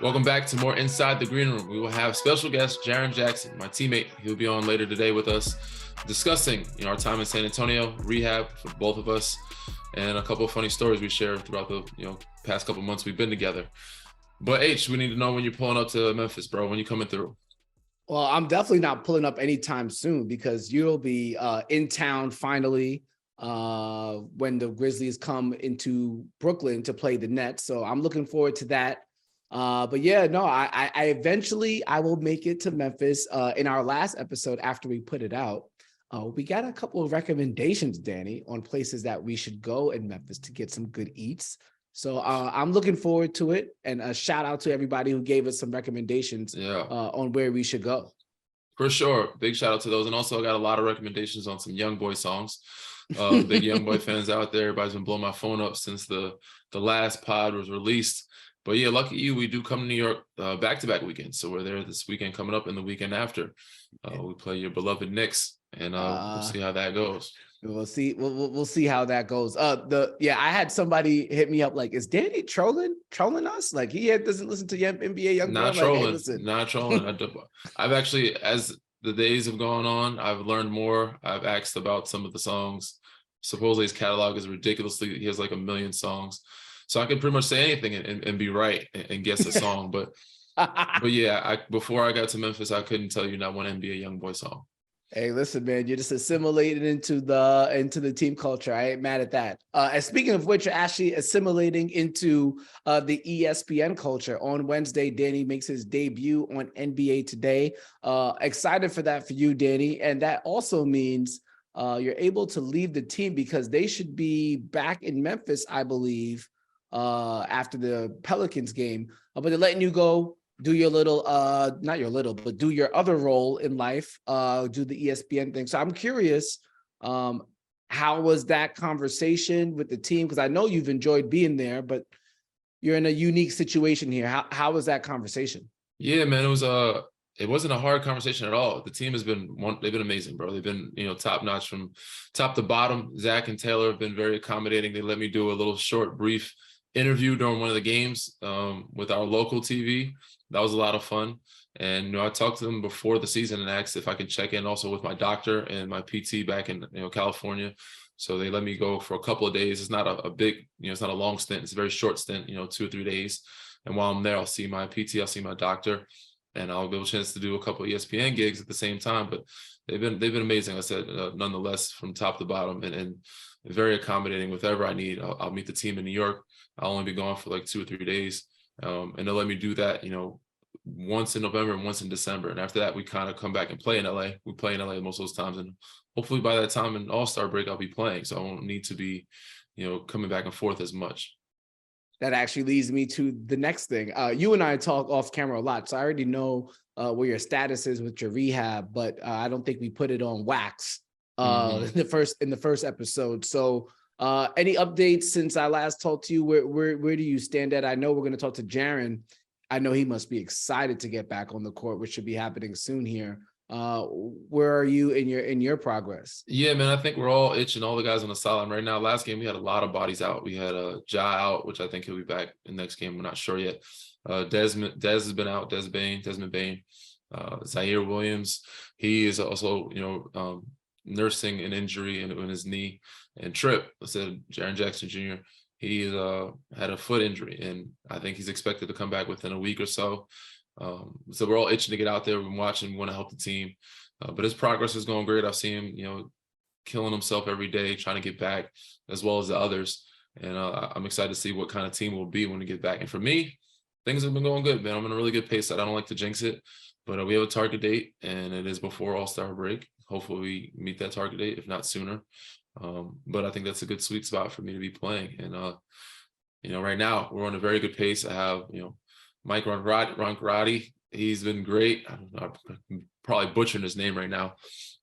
Welcome back to more Inside the Green Room. We will have special guest Jaren Jackson, my teammate. He'll be on later today with us discussing our time in San Antonio, rehab for both of us, and a couple of funny stories we shared throughout the past couple of months we've been together. But H, we need to know when you're pulling up to Memphis, bro, when you coming through. Well, I'm definitely not pulling up anytime soon because you'll be in town finally when the Grizzlies come into Brooklyn to play the Nets. So I'm looking forward to that. But yeah, no, I eventually will make it to Memphis. In our last episode, after we put it out, we got a couple of recommendations, Danny, on places that we should go in Memphis to get some good eats. So I'm looking forward to it, and a shout out to everybody who gave us some recommendations on where we should go. For sure. Big shout out to those. And also I got a lot of recommendations on some Young Boy songs. Big Young Boy fans out there. Everybody's been blowing my phone up since the last pod was released. But yeah, lucky you, we do come to New York back-to-back weekends. So we're there this weekend coming up and the weekend after. We play your beloved Knicks, and we'll see how that goes. We'll see. We'll see how that goes. I had somebody hit me up like, is Danny trolling us? Like he doesn't listen to NBA Young Boy. Not trolling. Like, hey, not trolling. I've actually, as the days have gone on, I've learned more. I've asked about some of the songs. Supposedly his catalog is ridiculously. He has like 1 million songs. So I could pretty much say anything and be right and guess a song. But yeah, before I got to Memphis, I couldn't tell you not one NBA Young Boy song. Hey, listen, man, you're just assimilated into the team culture. I ain't mad at that. And speaking of which, you're actually assimilating into the ESPN culture. On Wednesday, Danny makes his debut on NBA Today. Excited for that for you, Danny. And that also means you're able to leave the team because they should be back in Memphis, I believe, after the Pelicans game, but they're letting you go do your little, not your little, but do your other role in life, do the ESPN thing. So I'm curious, how was that conversation with the team? Because I know you've enjoyed being there, but you're in a unique situation here. How was that conversation? Yeah, man, it wasn't a hard conversation at all. The team they've been amazing, bro. They've been, top notch from top to bottom. Zach and Taylor have been very accommodating. They let me do a little short, brief interview during one of the games with our local TV. That was a lot of fun. And I talked to them before the season and asked if I could check in also with my doctor and my PT back in California. So they let me go for a couple of days. It's not a big, it's not a long stint. It's a very short stint, 2 or 3 days. And while I'm there, I'll see my PT, I'll see my doctor, and I'll get a chance to do a couple of ESPN gigs at the same time. But they've been amazing. Like I said, nonetheless, from top to bottom, and very accommodating. Whatever I need, I'll meet the team in New York. I'll only be gone for like 2 or 3 days. And they'll let me do that, once in November and once in December. And after that, we kind of come back and play in LA. We play in LA most of those times. And hopefully by that time in All-Star break, I'll be playing. So I won't need to be, coming back and forth as much. That actually leads me to the next thing. You and I talk off camera a lot, so I already know where your status is with your rehab, but I don't think we put it on wax in the first episode. So any updates since I last talked to you? Where do you stand at? I know we're going to talk to Jaren. I know he must be excited to get back on the court, which should be happening soon here. Where are you in your progress? Yeah, man, I think we're all itching, all the guys on the sideline right now. Last game, we had a lot of bodies out. We had Ja out, which I think he'll be back in the next game. We're not sure yet. Des has been out, Desmond Bain. Zaire Williams, he is also, nursing an injury in his knee. And Trip, I said Jaren Jackson Jr., he had a foot injury, and I think he's expected to come back within a week or so. So we're all itching to get out there. We've been watching, we want to help the team. But his progress is going great. I've seen him, killing himself every day, trying to get back, as well as the others. And I'm excited to see what kind of team we'll be when we get back. And for me, things have been going good, man. I'm in a really good pace. I don't like to jinx it, but we have a target date, and it is before All-Star break. Hopefully we meet that target date, if not sooner. But I think that's a good sweet spot for me to be playing. And, right now we're on a very good pace. I have, Mike Roncarati. He's been great. I'm probably butchering his name right now,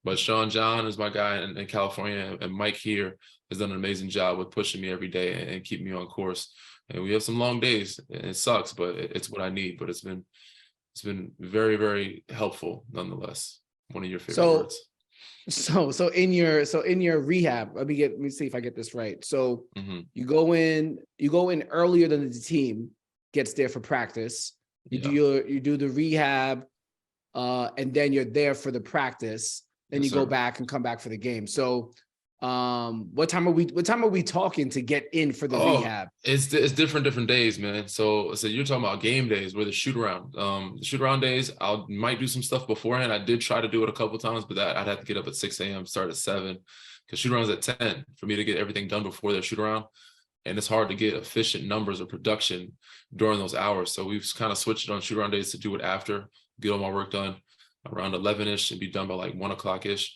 but Sean John is my guy in California, and Mike here has done an amazing job with pushing me every day and keeping me on course. And we have some long days, and it sucks, but it's what I need. But it's been very, very helpful nonetheless. One of your favorite words. So in your rehab, let me see if I get this right. So you go in earlier than the team gets there for practice. You do the rehab, and then you're there for the practice. Then you go back and come back for the game. So what time are we talking to get in for the rehab? It's different days, man. So you're talking about game days where the shoot around. The shoot around days, might do some stuff beforehand. I did try to do it a couple of times, but I'd have to get up at 6 a.m., start at 7, because shoot around's at 10 for me to get everything done before their shoot around. And it's hard to get efficient numbers of production during those hours. So we've kind of switched it on shoot around days to do it after, get all my work done around 11-ish and be done by like 1 o'clock-ish.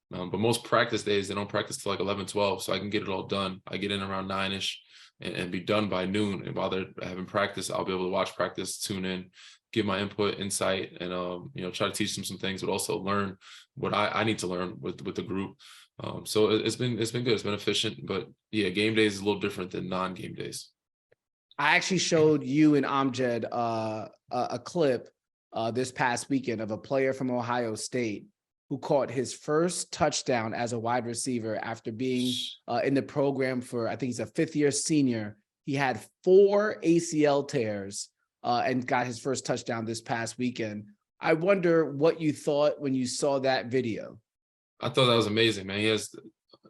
But most practice days, they don't practice till like 11, 12. So I can get it all done. I get in around 9-ish and be done by noon. And while they're having practice, I'll be able to watch practice, tune in, give my input, insight, and, try to teach them some things, but also learn what I need to learn with the group. So it's been good. It's been efficient, but yeah, game days is a little different than non-game days. I actually showed you and Amjad a clip this past weekend of a player from Ohio State who caught his first touchdown as a wide receiver after being in the program for, I think he's a 5th-year senior. He had 4 ACL tears and got his first touchdown this past weekend. I wonder what you thought when you saw that video. I thought that was amazing, man. He has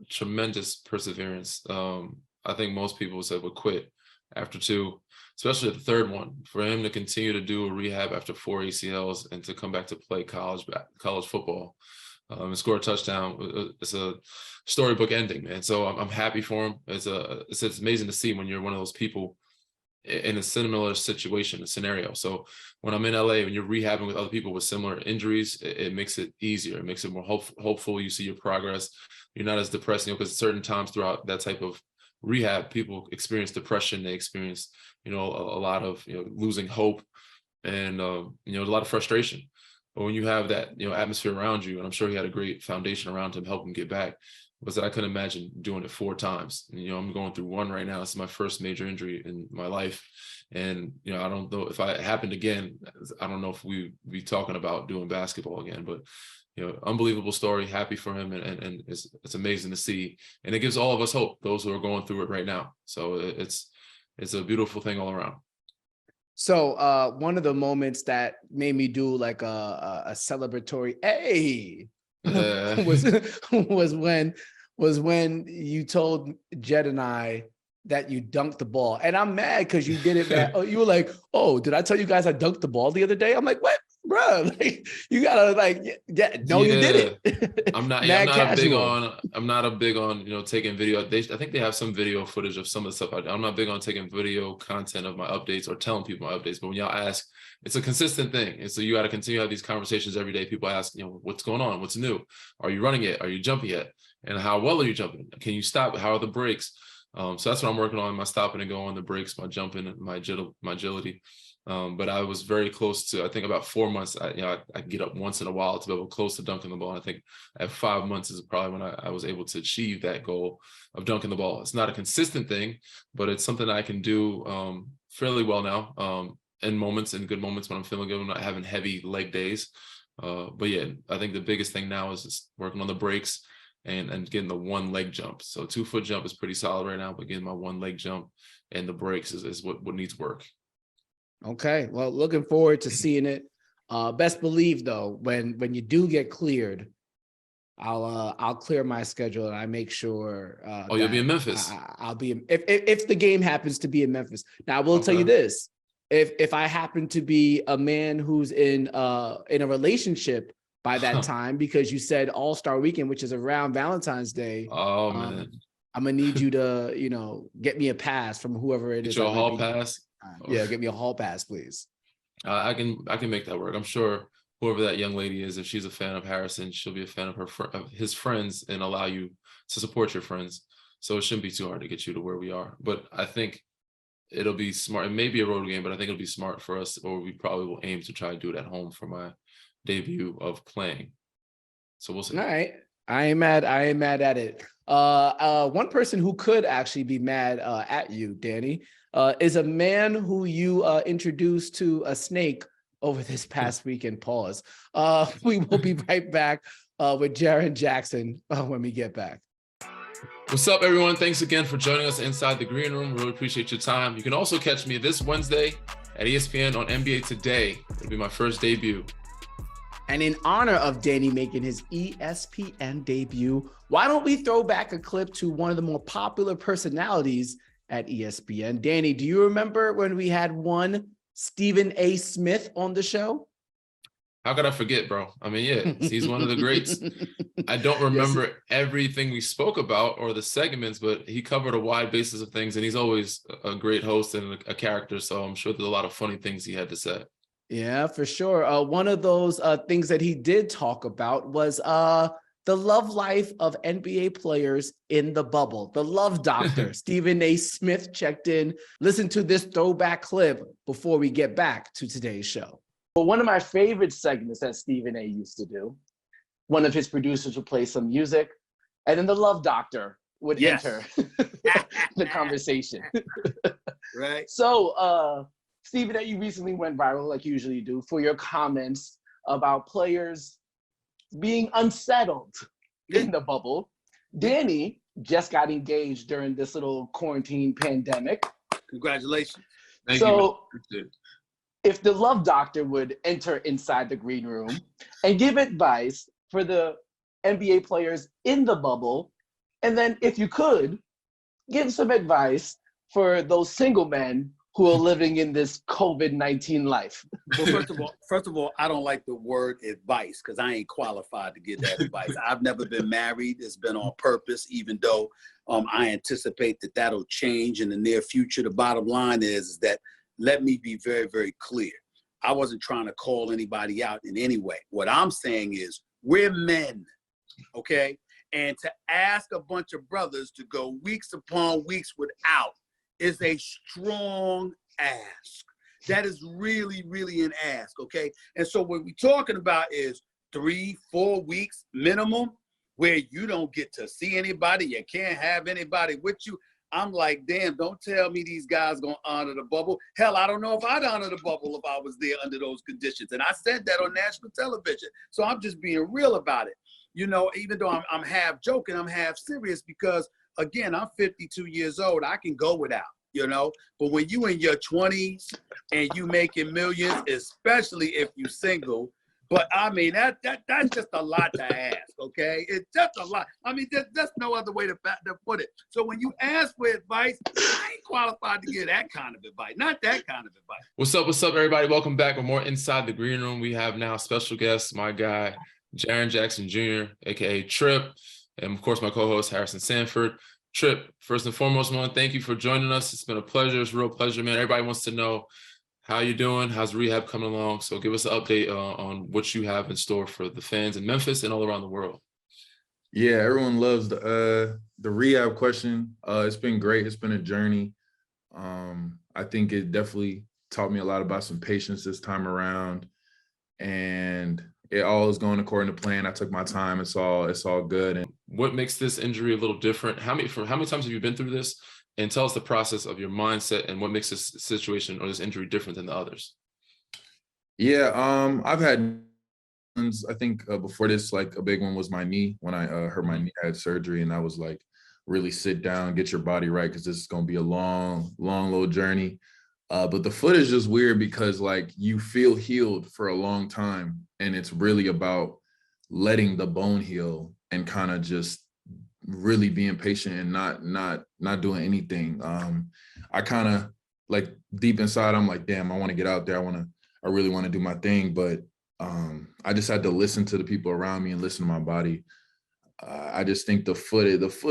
tremendous perseverance. I think most people would quit after 2, especially the 3rd one. For him to continue to do a rehab after 4 ACLs and to come back to play college football and score a touchdown, it's a storybook ending, man. So I'm happy for him. It's amazing to see when you're one of those people in a similar situation, a scenario. So when I'm in LA, when you're rehabbing with other people with similar injuries, it makes it easier. It makes it more hopeful. You see your progress. You're not as depressed, because certain times throughout that type of rehab, people experience depression. They experience, a lot of, losing hope and, a lot of frustration. But when you have that, atmosphere around you, and I'm sure he had a great foundation around him, help him get back, was that I couldn't imagine doing it 4 times. And, I'm going through 1 right now. This is my first major injury in my life. And, I don't know if it happened again, I don't know if we'd be talking about doing basketball again, but, unbelievable story, happy for him. And it's amazing to see. And it gives all of us hope, those who are going through it right now. So it's a beautiful thing all around. So one of the moments that made me do like a celebratory, hey, was when you told Jed and I that you dunked the ball. And I'm mad because you did it, man. Oh, you were like, oh, did I tell you guys I dunked the ball the other day? I'm like, what? Bro, like, you gotta you did it. I'm not a big on taking video. I think they have some video footage of some of the stuff I do. I'm not big on taking video content of my updates or telling people my updates. But when y'all ask, it's a consistent thing. And so you got to continue to have these conversations every day. People ask, what's going on? What's new? Are you running yet? Are you jumping yet? And how well are you jumping? Can you stop? How are the breaks? So that's what I'm working on, my stopping and going, the breaks, my jumping, my agility. But I was very close to, I think about 4 months, I get up once in a while to be able to close to dunking the ball. And I think at 5 months is probably when I was able to achieve that goal of dunking the ball. It's not a consistent thing, but it's something I can do fairly well now in good moments when I'm feeling good, I'm not having heavy leg days. But yeah, I think the biggest thing now is just working on the breaks and getting the 1 leg jump. So 2-foot jump is pretty solid right now, but getting my 1 leg jump and the breaks is what needs work. Okay, well, looking forward to seeing it. Best believe though, when you do get cleared, I'll clear my schedule and I make sure. You'll be in Memphis. I'll be if the game happens to be in Memphis. Now I will tell you this: if I happen to be a man who's in a relationship by that time, because you said All-Star Weekend, which is around Valentine's Day. Oh man, I'm gonna need you to get me a pass from whoever it is. Get you a hall pass. Yeah, get me a hall pass, please. I can make that work. I'm sure whoever that young lady is, if she's a fan of Harrison, she'll be a fan of his friends and allow you to support your friends. So it shouldn't be too hard to get you to where we are. But I think it'll be smart. It may be a road game, but I think it'll be smart for us, or we probably will aim to try to do it at home for my debut of playing. So we'll see. All right. I ain't mad at it. One person who could actually be mad at you, Danny, is a man who you introduced to a snake over this past weekend. Pause. We will be right back with Jaren Jackson when we get back. What's up, everyone? Thanks again for joining us inside the green room. Really appreciate your time. You can also catch me this Wednesday at ESPN on NBA Today. It'll be my first debut. And in honor of Danny making his ESPN debut, why don't we throw back a clip to one of the more popular personalities at ESPN? Danny, do you remember when we had one Stephen A. Smith on the show? How could I forget, bro? I mean, yeah, he's one of the greats. I don't remember everything we spoke about or the segments, but he covered a wide basis of things, and he's always a great host and a character. So I'm sure there's a lot of funny things he had to say. Yeah, for sure. One of those things that he did talk about was the love life of NBA players in the bubble. The love doctor, Stephen A. Smith, checked in. Listen to this throwback clip before we get back to today's show. Well, one of my favorite segments that Stephen A. used to do, one of his producers would play some music, and then the love doctor would enter the conversation. Right. So, Stephen A., you recently went viral, like you usually do, for your comments about players being unsettled in the bubble. Danny just got engaged during this little quarantine pandemic. Congratulations. Thank So, you. if the love doctor would enter inside the green room and give advice for the NBA players in the bubble, and then if you could, give some advice for those single men who are living in this COVID-19 life. Well, first of all, I don't like the word advice because I ain't qualified to give that advice. I've never been married. It's been on purpose, even though I anticipate that that'll change in the near future. The bottom line is that let me be very, very clear. I wasn't trying to call anybody out in any way. What I'm saying is we're men, okay? And to ask a bunch of brothers to go weeks upon weeks without is a strong ask. That is really, really an ask, okay? And so what we're talking about is 3-4 weeks minimum where you don't get to see anybody, you can't have anybody with you. I'm like, damn, don't tell me these guys gonna honor the bubble. Hell, I don't know if I'd honor the bubble if I was there under those conditions. And I said that on national television. So I'm just being real about it. You know, even though I'm half joking, I'm half serious because, again, I'm 52 years old. I can go without, you know. But when you in your 20s and you making millions, especially if you single, but I mean, that's just a lot to ask, okay? It's just a lot. I mean, there's no other way to put it. So when you ask for advice, I ain't qualified to give that kind of advice, not that kind of advice. What's up, everybody? Welcome back with more Inside the Green Room. We have now special guest, my guy, Jaren Jackson Jr., a.k.a. Trip, and of course, my co-host, Harrison Sanford. Trip, first and foremost, man, thank you for joining us. It's been a pleasure. It's a real pleasure, man. Everybody wants to know how you doing? How's rehab coming along? So give us an update on what you have in store for the fans in Memphis and all around the world. Yeah, everyone loves the rehab question. It's been great. It's been a journey. I think it definitely taught me a lot about some patience this time around, and it all is going according to plan. I took my time. It's all good. And what makes this injury a little different? How many times have you been through this? And tell us the process of your mindset and what makes this situation or this injury different than the others. Yeah, I've had, I think before this, like a big one was my knee. When I hurt my knee, I had surgery, and I was like, really sit down, get your body right, because this is going to be a long little journey. But the foot is just weird because like you feel healed for a long time, and it's really about letting the bone heal and kind of just really being patient and not doing anything. I kind of like deep inside, I'm like, damn, I want to get out there. I really want to do my thing. But I just had to listen to the people around me and listen to my body. I just think the foot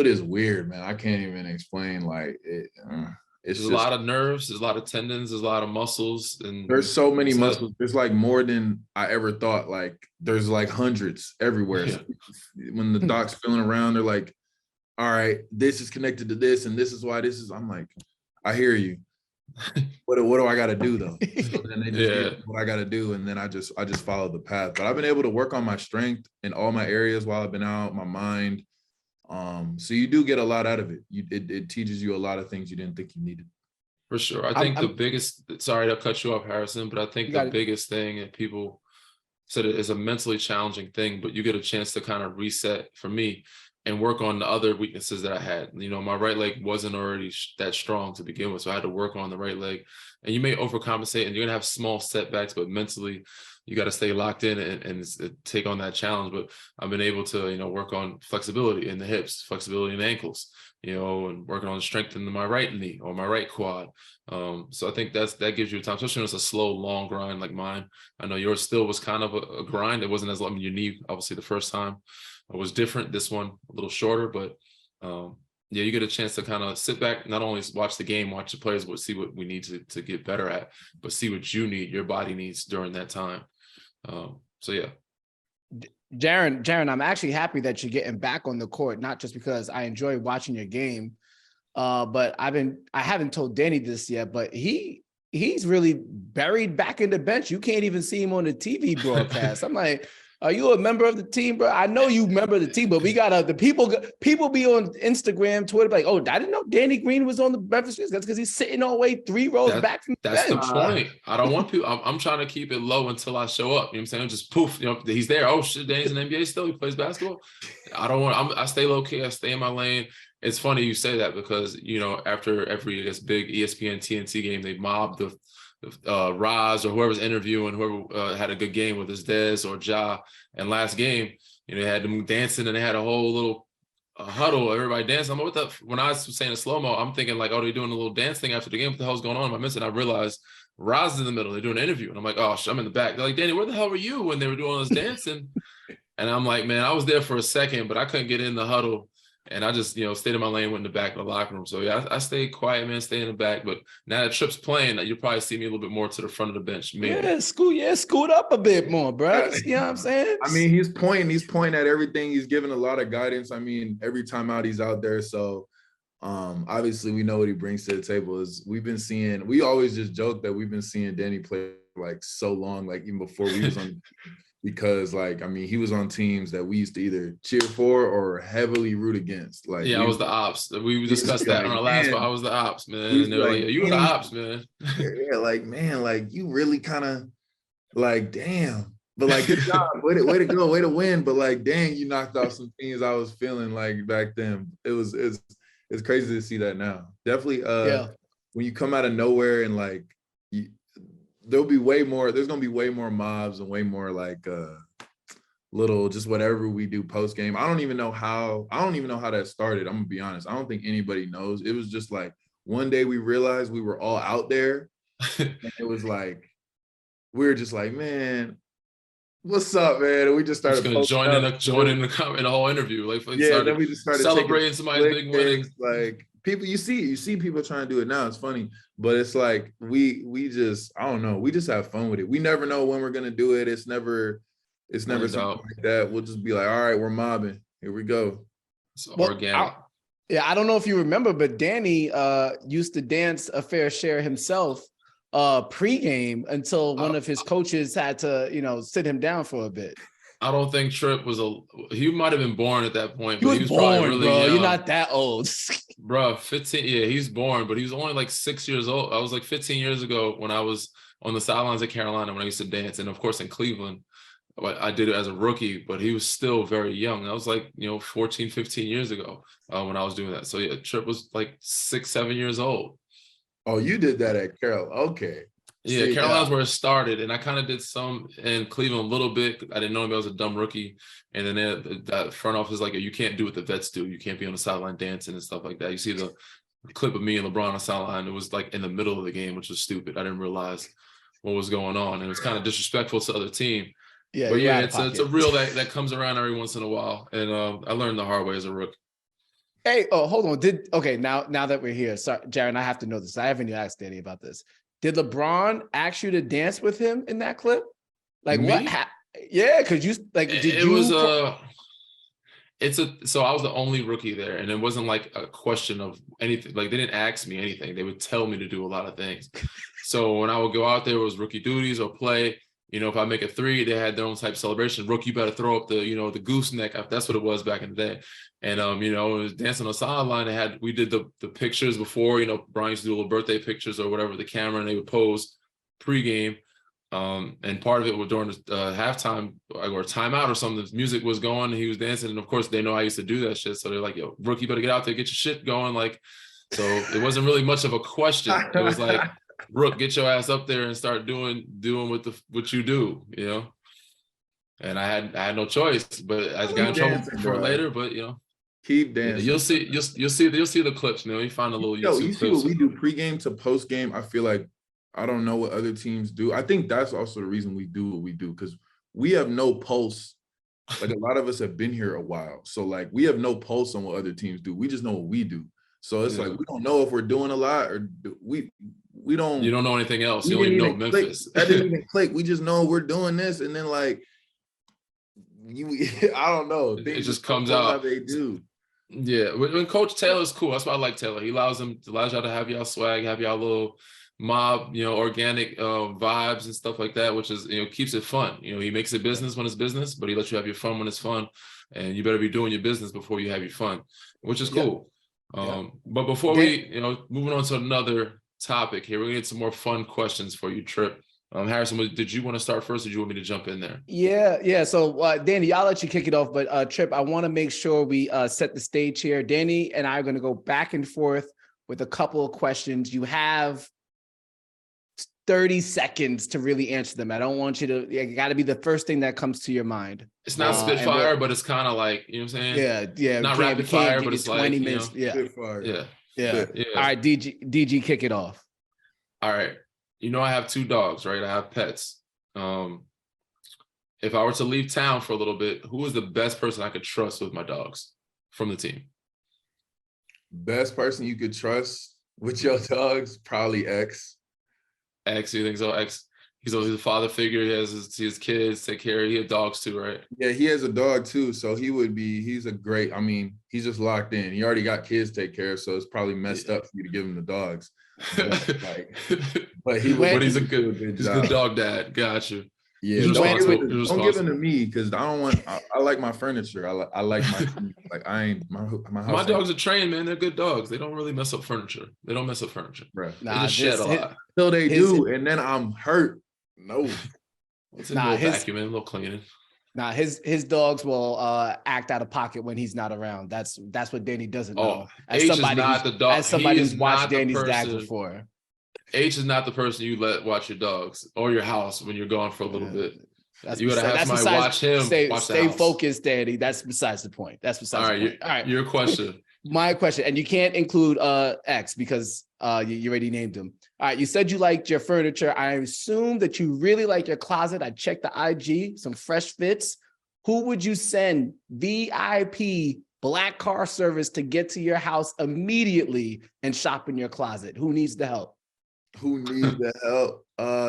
is weird, man. I can't even explain. Like it's there's a lot of nerves, there's a lot of tendons, there's a lot of muscles, and there's so many muscles. There's like more than I ever thought. Like there's like hundreds everywhere. Yeah. When the doc's feeling around, they're like, all right, this is connected to this, and this is why this is. I'm like, I hear you. What do I got to do though? So then they just get what I got to do, and then I just follow the path. But I've been able to work on my strength in all my areas while I've been out, my mind. So you do get a lot out of it. It teaches you a lot of things you didn't think you needed. For sure. I think the biggest, sorry to cut you off, Harrison, but I think the biggest thing that people said it is a mentally challenging thing, but you get a chance to kind of reset. For me, and work on the other weaknesses that I had. You know, my right leg wasn't already that strong to begin with, so I had to work on the right leg. And you may overcompensate, and you're gonna have small setbacks, but mentally, you got to stay locked in and take on that challenge. But I've been able to, you know, work on flexibility in the hips, flexibility in the ankles, you know, and working on strengthening my right knee or my right quad. So I think that gives you time, especially when it's a slow, long grind like mine. I know yours still was kind of a grind. It wasn't as long. I mean, your knee, obviously, the first time it was different. This one a little shorter, but yeah, you get a chance to kind of sit back, not only watch the game, watch the players, but see what we need to get better at, but see what you need, your body needs during that time. So yeah. Jaren, I'm actually happy that you're getting back on the court, not just because I enjoy watching your game, but I haven't told Danny this yet, but he's really buried back in the bench. You can't even see him on the TV broadcast. I'm like, are you a member of the team, bro? I know you member of the team, but we got the people be on Instagram, Twitter, like, oh, I didn't know Danny Green was on the Memphis Grizzlies. That's because he's sitting all the way 3 rows back from the bench. That's the point. I don't want people. I'm trying to keep it low until I show up. You know what I'm saying? Just poof. You know, he's there. Oh shit, Danny's in the NBA still. He plays basketball. I don't want. I stay low key. I stay in my lane. It's funny you say that because, you know, after every big ESPN TNT game, they mobbed the Roz or whoever's interviewing, whoever had a good game with his Dez or Ja. And last game, you know, they had them dancing and they had a whole little huddle, everybody dancing. I'm like, what the? When I was saying a slow mo, I'm thinking like, oh, they're doing a little dance thing after the game. What the hell's going on? Am I missing? I realized Roz is in the middle. They're doing an interview, and I'm like, oh, I'm in the back. They're like, Danny, where the hell were you when they were doing all this dancing? And I'm like, man, I was there for a second, but I couldn't get in the huddle. And I just, you know, stayed in my lane, went in the back of the locker room. So, yeah, I stayed quiet, man, stay in the back. But now that Tripp's playing, you'll probably see me a little bit more to the front of the bench. Maybe. Scoot up a bit more, bro. You know what I'm saying? I mean, he's pointing at everything. He's giving a lot of guidance. I mean, every time out he's out there. So, obviously, we know what he brings to the table. We always just joke that we've been seeing Danny play like so long, like even before we was on because, like, I mean, he was on teams that we used to either cheer for or heavily root against. Like, yeah, I was the ops. We discussed that on our last one. I was the ops, man. And they were like, you were the ops, man. Yeah, like, man, like, you really kind of, like, damn. But, like, good job. Way to go. Way to win. But, like, dang, you knocked off some things I was feeling, like, back then. It's crazy to see that now. Definitely, when you come out of nowhere and, like, there's gonna be way more mobs and way more like little just whatever we do post game. I don't even know how that started. I'm gonna be honest. I don't think anybody knows. It was just like one day we realized we were all out there, and it was like we were just like, man, what's up, man? And we just started joining the whole interview. Like then we just started celebrating somebody's big winnings. Like people, you see people trying to do it now. It's funny, but it's like we just, I don't know. We just have fun with it. We never know when we're gonna do it. It's never something like that. We'll just be like, all right, we're mobbing. Here we go. It's organic. I don't know if you remember, but Danny used to dance a fair share himself pregame until one of his coaches had to, you know, sit him down for a bit. I don't think Tripp he might have been born at that point. He was born, probably really bro. Young. You're not that old. Bro, 15. Yeah, he's born, but he was only like 6 years old. I was like 15 years ago when I was on the sidelines at Carolina when I used to dance. And of course in Cleveland, I did it as a rookie, but he was still very young. That was like, 14, 15 years ago when I was doing that. So yeah, Tripp was like 6, 7 years old. Oh, you did that at Carol. Okay. Yeah, Carolina's where it started, and I kind of did some in Cleveland a little bit. I didn't know I was a dumb rookie, and then that front office is like, you can't do what the vets do. You can't be on the sideline dancing and stuff like that. You see the clip of me and LeBron on the sideline. It was like in the middle of the game, which was stupid. I didn't realize what was going on, and it was kind of disrespectful to the other team. Yeah, but yeah, it's a reel that comes around every once in a while, and I learned the hard way as a rookie. Hey, hold on. Now that we're here, sorry, Jaren, I have to know this. I haven't asked Danny about this. Did LeBron ask you to dance with him in that clip? Like me? What? Yeah, because you like. So I was the only rookie there, and it wasn't like a question of anything. Like they didn't ask me anything; they would tell me to do a lot of things. So when I would go out there, it was rookie duties or play. If I make a three, they had their own type of celebration. Rookie, you better throw up the the gooseneck. That's what it was back in the day. And it was dancing on the sideline. We did the pictures before. Brian used to do little birthday pictures or whatever, the camera, and they would pose pregame. And part of it was during the halftime or timeout or something, the music was going and he was dancing. And of course they know I used to do that shit. So they're like, yo, Brooke, you better get out there, get your shit going. Like, so it wasn't really much of a question. It was like, Brooke, get your ass up there and start doing what you do, you know? And I had no choice, but I got in trouble for it later, but you know. Keep dancing. Yeah, you'll see the clips, you know. You find a little YouTube you see clips. What we do pregame to postgame. I feel like I don't know what other teams do. I think that's also the reason we do what we do, because we have no pulse. Like a lot of us have been here a while. So like we have no pulse on what other teams do. We just know what we do. So it's like we don't know if we're doing a lot or we don't. You don't know anything else. You only know Memphis. That didn't even click. We just know we're doing this, and then like I don't know. It just comes out. They do. Yeah, when Coach Taylor's cool. That's why I like Taylor. He allows y'all to have y'all swag, have y'all little mob, you know, organic vibes and stuff like that, which is, you know, keeps it fun. You know, he makes it business when it's business, but he lets you have your fun when it's fun. And you better be doing your business before you have your fun, which is cool. But before we, you know, moving on to another topic here, we're gonna get some more fun questions for you, Trip. Harrison, did you want to start first, or did you want me to jump in there? Yeah. So, Danny, I'll let you kick it off, but Trip, I want to make sure we set the stage here. Danny and I are going to go back and forth with a couple of questions. You have 30 seconds to really answer them. I don't want you to, it got to be the first thing that comes to your mind. It's not spitfire, but it's kind of like, you know what I'm saying? Yeah. Not rapid fire, but it's 20 minutes. You know, Yeah. All right, DG, kick it off. All right. You know, I have 2 dogs, right? I have pets. If I were to leave town for a little bit, who is the best person I could trust with my dogs from the team? Best person you could trust with your dogs? Probably X. X, you think so? X, he's a father figure. He has his kids take care of. He has dogs too, right? Yeah, he has a dog too. So he's a great, I mean, he's just locked in. He already got kids to take care of, so it's probably messed up for you to give him the dogs. But he's a good dog dad. Gotcha. Yeah, don't give him to me because I don't want. I like my furniture. I like my house. My dogs are trained, man. They're good dogs. They don't really mess up furniture. They don't mess up furniture. Right. They just shed a lot. So they do, and then I'm hurt. No. It's a little vacuum, a little cleaning. His dogs will act out of pocket when he's not around. That's what Danny doesn't know. As somebody who's watched Danny's dad before. H is not the person you let watch your dogs or your house when you're gone for a little bit. You gotta have somebody watch him. Stay focused, Danny. That's besides the point. All right. Your question. My question, and you can't include X because you already named him. All right, you said you liked your furniture. I assume that you really like your closet. I checked the IG, some fresh fits. Who would you send VIP black car service to get to your house immediately and shop in your closet? Who needs the help?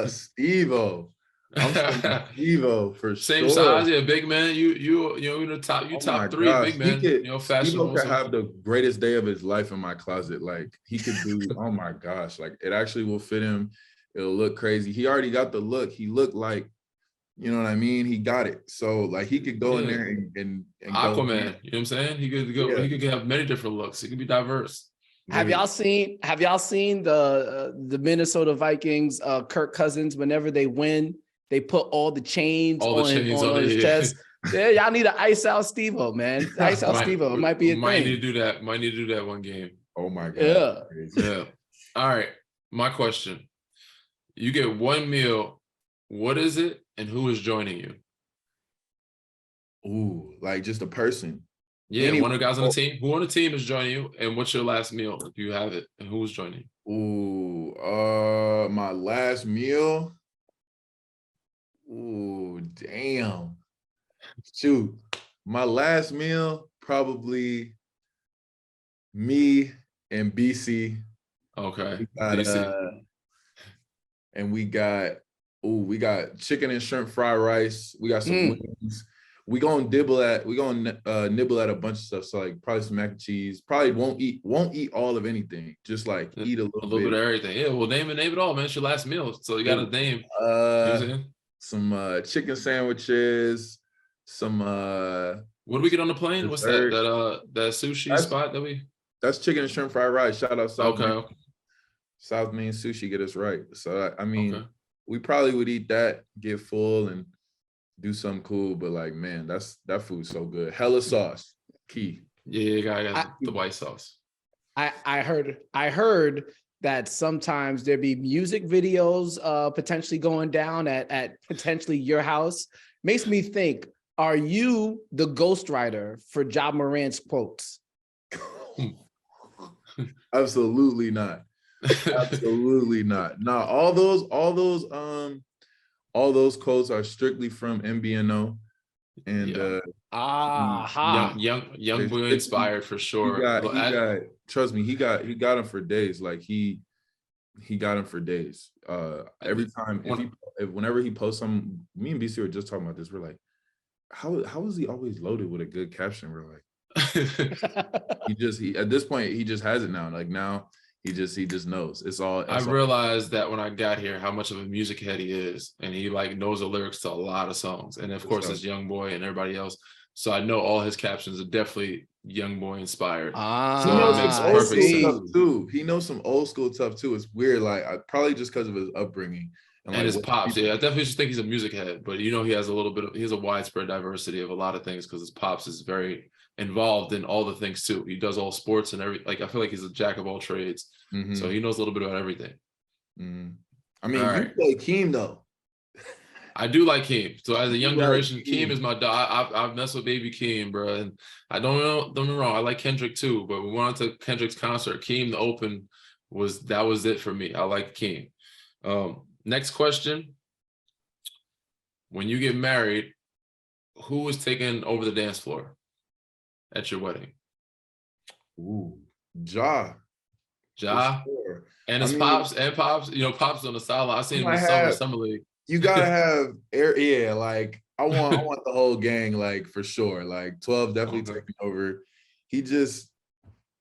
Steve-O. I'm Steve-O for same sure. Size, yeah, big man. You in the top. You top 3 gosh. big man. Fashionable. Steve-O could have the greatest day of his life in my closet. Like he could do. Oh my gosh! Like it actually will fit him. It'll look crazy. He already got the look. He looked like, you know what I mean. He got it. So like he could go in there and Aquaman. You know what I'm saying? He could go. He could have many different looks. He could be diverse. Have y'all seen the Minnesota Vikings, Kirk Cousins, whenever they win, they put all the chains on his chest. Yeah, y'all need to ice out Steve-O, man. Ice out Steve-O. It might be a thing. Might need to do that one game. Oh my God. Yeah. All right. My question. You get one meal. What is it and who is joining you? Ooh, like just a person. Yeah, one of the guys on the team. Who on the team is joining you, and what's your last meal if you have it, and who's joining you? Ooh, my last meal. Ooh, damn. Shoot, my last meal probably me and BC. Okay. We got chicken and shrimp fried rice. We got some wings. We gonna nibble at a bunch of stuff. So like probably some mac and cheese. Probably won't eat all of anything. Just like eat a little bit of everything. Yeah, well, name it all, man. It's your last meal, so you got to name. You know what I'm saying? Some chicken sandwiches. Some what do we get on the plane? What's that sushi spot that we? That's chicken and shrimp fried rice. Shout out South. Okay. South Main Sushi get us right. So I mean. Okay. we probably would eat that, get full, and do something cool. But like, man, that food's so good. Hella sauce, key. Yeah, I got the white sauce. I heard that sometimes there be music videos potentially going down at potentially your house. Makes me think, are you the ghostwriter for Ja Morant's quotes? Absolutely not. Absolutely not. Nah, all those quotes are strictly from MBNO. And young boy inspired for sure. Trust me, he got him for days. Like he got him for days. Every time whenever he posts something, me and BC were just talking about this. We're like, how is he always loaded with a good caption? We're like, he at this point he just has it now. Like now he just knows. I realized that when I got here how much of a music head he is, and he like knows the lyrics to a lot of songs, and of course it's Young Boy and everybody else. So I know all his captions are definitely Young Boy inspired. He knows some old school stuff too. He knows some old school stuff too. It's weird, like probably just because of his upbringing and his pops. Yeah, I definitely just think he's a music head, but he has a widespread diversity of a lot of things because his pops is very involved in all the things too. He does all sports and every, like I feel like he's a jack of all trades. Mm-hmm. So he knows a little bit about everything. Mm-hmm. I mean, you play Keem though. I do like Keem. So as a young generation, Keem is my dog. I've messed with baby Keem, bro. And I don't get me wrong, I like Kendrick too, but we went to Kendrick's concert. Keem, the open was it for me. I like Keem. Next question. When you get married, who is taking over the dance floor at your wedding? Ooh, Ja. Sure. And his pops, pops on the sideline. I seen him in summer league. You gotta have like I want the whole gang, like for sure. Like 12 definitely taking over. He just,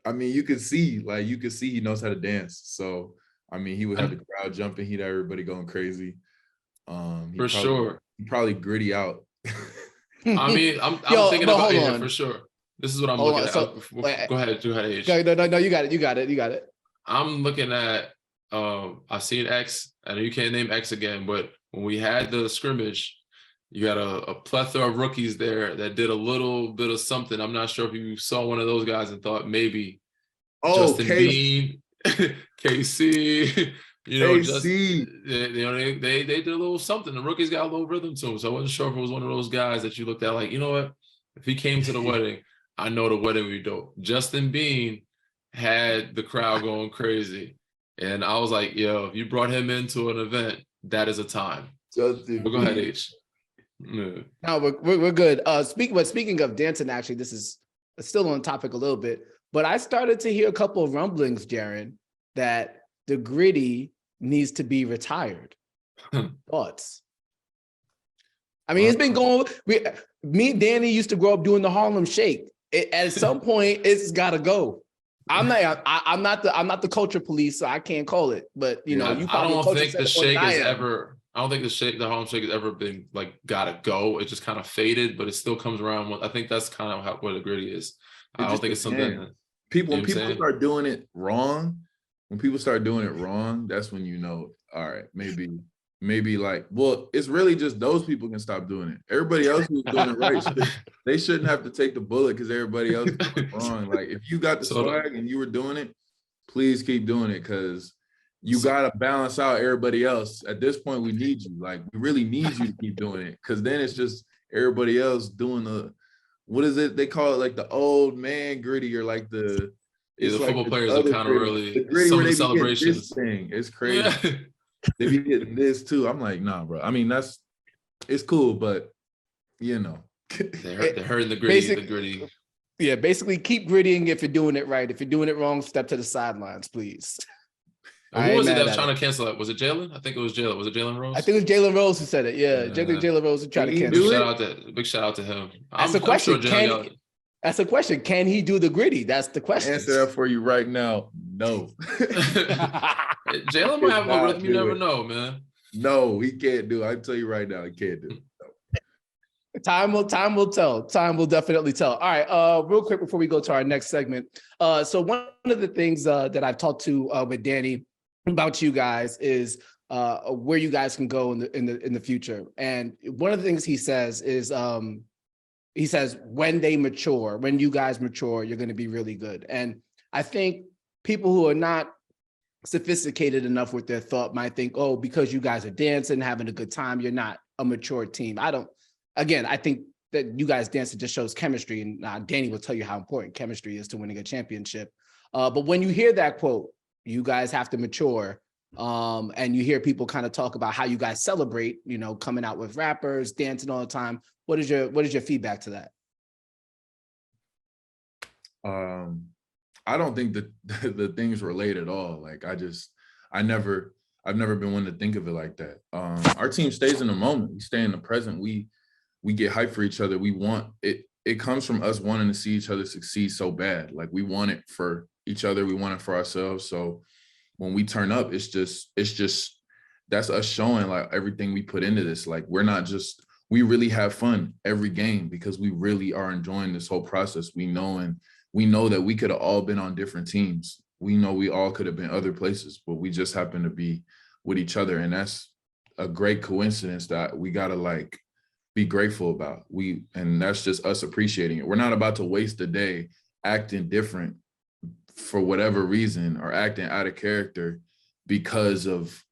I mean, you could see he knows how to dance. So I mean, he would have the crowd jumping, he'd have everybody going crazy. He probably gritty out. I mean, I'm thinking about it for sure. This is what I'm looking at. So, go ahead, H. No, you got it. I'm looking at I've seen X. I know you can't name X again, but when we had the scrimmage, you got a plethora of rookies there that did a little bit of something. I'm not sure if you saw one of those guys and thought maybe Justin Bean, KC, they did a little something. The rookies got a little rhythm to them. So I wasn't sure if it was one of those guys that you looked at like, you know what? If he came to the wedding, I know the wedding would be dope. Justin Bean had the crowd going crazy. And I was like, yo, if you brought him into an event, that is a time. But go ahead, H. Yeah. No, we're good. Speaking of dancing, actually, this is still on topic a little bit, but I started to hear a couple of rumblings, Jaren, that the Gritty needs to be retired. Thoughts? I mean, it's been going. Me and Danny used to grow up doing the Harlem Shake. At some point, it's got to go. I'm not the culture police, so I can't call it. But you know, you probably. I don't think the shake has ever. I don't think the Harlem Shake has ever been like gotta go. It just kind of faded, but it still comes around. I think that's kind of what the Gritty is. I don't think it's something that people start doing it wrong. When people start doing it wrong, that's when you know. All right, maybe like, well, it's really just those people can stop doing it. Everybody else who's doing it right, they shouldn't have to take the bullet because everybody else is doing it wrong. Like if you got the swag and you were doing it, please keep doing it because you got to balance out everybody else. At this point, we need you. Like we really need you to keep doing it because then it's just everybody else doing what is it? They call it like the old man Gritty or like the football players are kind of really the Gritty some of the celebrations. It's crazy. Yeah. They be getting this too. I'm like, nah, bro. I mean, it's cool, but you know, they're hurting the Gritty. Yeah, basically keep grittying if you're doing it right. If you're doing it wrong, step to the sidelines, please. Who was it that was trying to cancel it? Was it Jalen? I think it was Jalen. Was it Jalen Rose? I think it was Jalen Rose who said it. Yeah, Jalen Rose who tried to cancel it. Big shout out to him. That's a question. That's a question. Can he do the Gritty? That's the question. Answer that for you right now. No. Jalen might have a rhythm. You never know, man. No, he can't do it. I tell you right now, he can't do it. No. Time will tell. Time will definitely tell. All right. Real quick before we go to our next segment. So one of the things that I've talked to with Danny about you guys is where you guys can go in the future. And one of the things he says is, he says, when you guys mature, you're going to be really good. And I think people who are not sophisticated enough with their thought might think, oh, because you guys are dancing, having a good time, you're not a mature team. I think that you guys dancing just shows chemistry. And Danny will tell you how important chemistry is to winning a championship. But when you hear that quote, you guys have to mature. And you hear people kind of talk about how you guys celebrate, coming out with rappers, dancing all the time. What is your feedback to that? I don't think that the things relate at all. Like I've never been one to think of it like that. Our team stays in the moment. We stay in the present. We get hyped for each other. We want it. It comes from us wanting to see each other succeed so bad. Like we want it for each other. We want it for ourselves. So when we turn up, it's just that's us showing like everything we put into this. Like we really have fun every game because we really are enjoying this whole process. We know that we could have all been on different teams. We know we all could have been other places, but we just happen to be with each other. And that's a great coincidence that we got to like be grateful about. And that's just us appreciating it. We're not about to waste a day acting different for whatever reason or acting out of character because of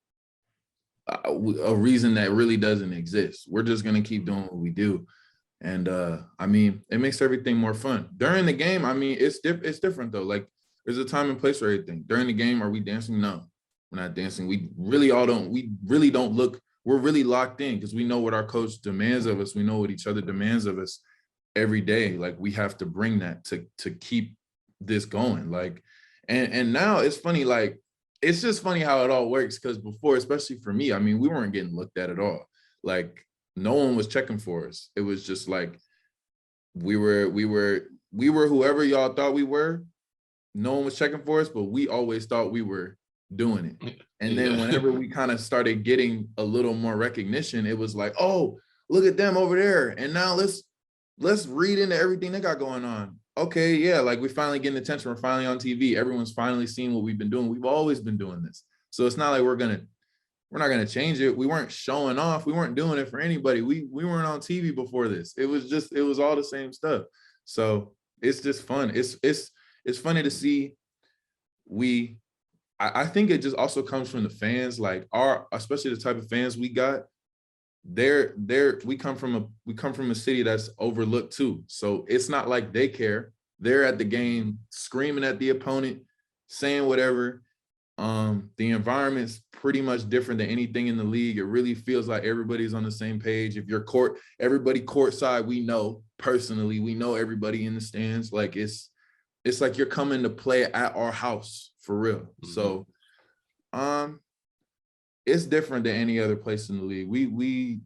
a reason that really doesn't exist. We're just going to keep doing what we do. And it makes everything more fun. During the game, it's different though. Like there's a time and place for everything. During the game, are we dancing? No, we're not dancing. We really don't look, we're really locked in because we know what our coach demands of us. We know what each other demands of us every day. Like we have to bring that to keep this going. Like, and now it's funny, like, it's just funny how it all works. Cause before, especially for me, we weren't getting looked at all. Like no one was checking for us. It was just like, we were whoever y'all thought we were. No one was checking for us, but we always thought we were doing it. And then whenever we kind of started getting a little more recognition, it was like, oh, look at them over there. And now let's read into everything they got going on. Okay, yeah, like we finally getting attention. We're finally on TV. Everyone's finally seeing what we've been doing. We've always been doing this. So it's not like we're not gonna change it. We weren't showing off. We weren't doing it for anybody. We weren't on TV before this. It was all the same stuff. So it's just fun. It's funny to see. I think it just also comes from the fans, like especially the type of fans we got. We come from a city that's overlooked too. So it's not like they care. They're at the game screaming at the opponent, saying whatever. The environment's pretty much different than anything in the league. It really feels like everybody's on the same page. If you're everybody courtside, we know personally, we know everybody in the stands. Like it's like you're coming to play at our house for real. Mm-hmm. So it's different than any other place in the league. We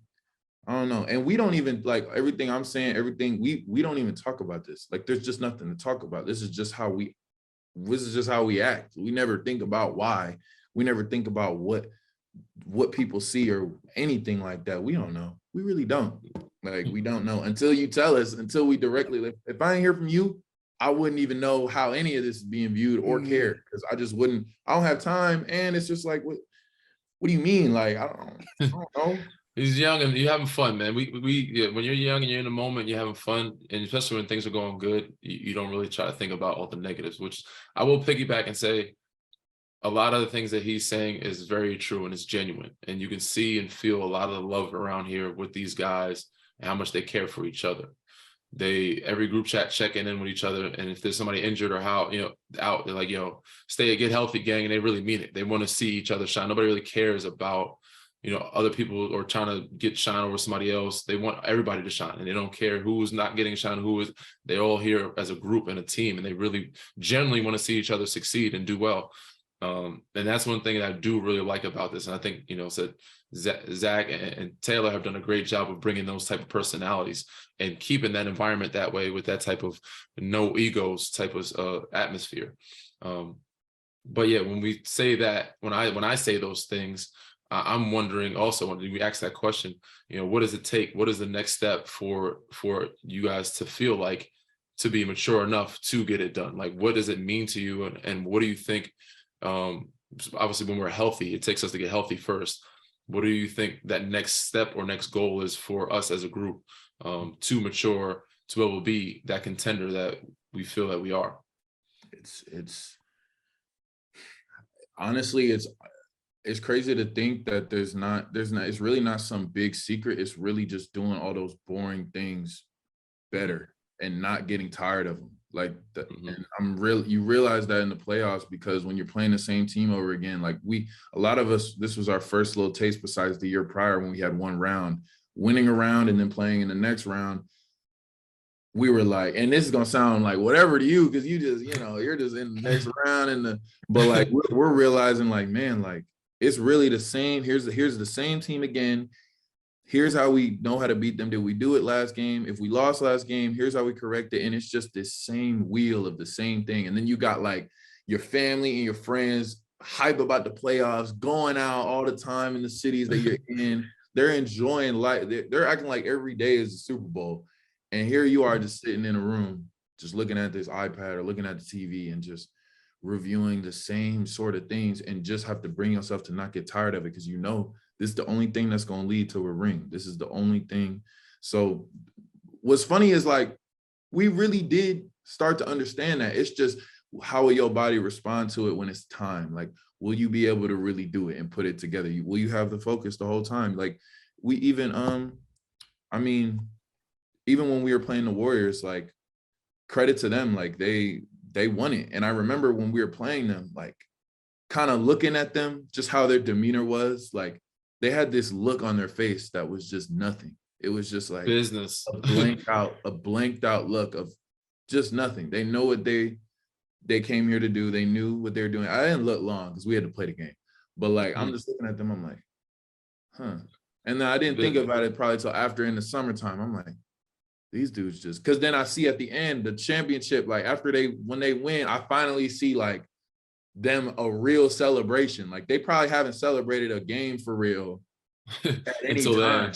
I don't know. And we don't even, like, everything I'm saying, we don't even talk about this. Like, there's just nothing to talk about. This is just how we act. We never think about why. We never think about what people see or anything like that. We don't know. We really don't. Like, we don't know until you tell us, until we directly, if I ain't hear from you, I wouldn't even know how any of this is being viewed or care, because I don't have time. And it's just like, what do you mean? Like, I don't know. He's young and you're having fun, man. When you're young and you're in the moment, you're having fun, and especially when things are going good, you don't really try to think about all the negatives, which I will piggyback and say a lot of the things that he's saying is very true and it's genuine. And you can see and feel a lot of the love around here with these guys and how much they care for each other. Every group chat checking in with each other, and if there's somebody injured or out, they're like, get healthy, gang, and they really mean it. They want to see each other shine. Nobody really cares about other people or trying to get shine over somebody else. They want everybody to shine, and they don't care who's not getting shine, they're all here as a group and a team, and they really generally want to see each other succeed and do well. And that's one thing that I do really like about this. And I think, Zach and Taylor have done a great job of bringing those type of personalities and keeping that environment that way, with that type of no egos type of atmosphere. But yeah, when we say that, when I say those things, I'm wondering also, when we ask that question, what does it take? What is the next step for you guys to feel like to be mature enough to get it done? Like, what does it mean to you? And what do you think obviously when we're healthy, it takes us to get healthy first. What do you think that next step or next goal is for us as a group to mature, to be able to be that contender that we feel that we are? It's honestly, it's crazy to think that there's not, it's really not some big secret. It's really just doing all those boring things better and not getting tired of them. Like, and you realize that in the playoffs, because when you're playing the same team over again, like a lot of us, this was our first little taste besides the year prior when we had one round, winning a round and then playing in the next round. We were like, and this is gonna sound like whatever to you, because you just, you're just in the next round, but like we're realizing, like, man, like it's really the same. Here's the same team again. Here's how we know how to beat them. Did we do it last game? If we lost last game, here's how we correct it. And it's just this same wheel of the same thing. And then you got like your family and your friends hype about the playoffs, going out all the time in the cities that you're in. They're enjoying life. They're acting like every day is the Super Bowl. And here you are just sitting in a room, just looking at this iPad or looking at the TV and just reviewing the same sort of things, and just have to bring yourself to not get tired of it, because this is the only thing that's going to lead to a ring. This is the only thing. So what's funny is, like, we really did start to understand that. It's just, how will your body respond to it when it's time? Like, will you be able to really do it and put it together? Will you have the focus the whole time? Like, we even, even when we were playing the Warriors, like, credit to them, like they won it. And I remember when we were playing them, like, kind of looking at them, just how their demeanor was, like, they had this look on their face that was just nothing. It was just like business, a blanked out look of just nothing. They know what they came here to do. They knew what they were doing. I didn't look long because we had to play the game, but like, I'm just looking at them. I'm like, huh. And then I didn't think about it probably till after, in the summertime. I'm like, these dudes just, because then I see at the end, the championship, like when they win, I finally see like them a real celebration. Like, they probably haven't celebrated a game for real at any time.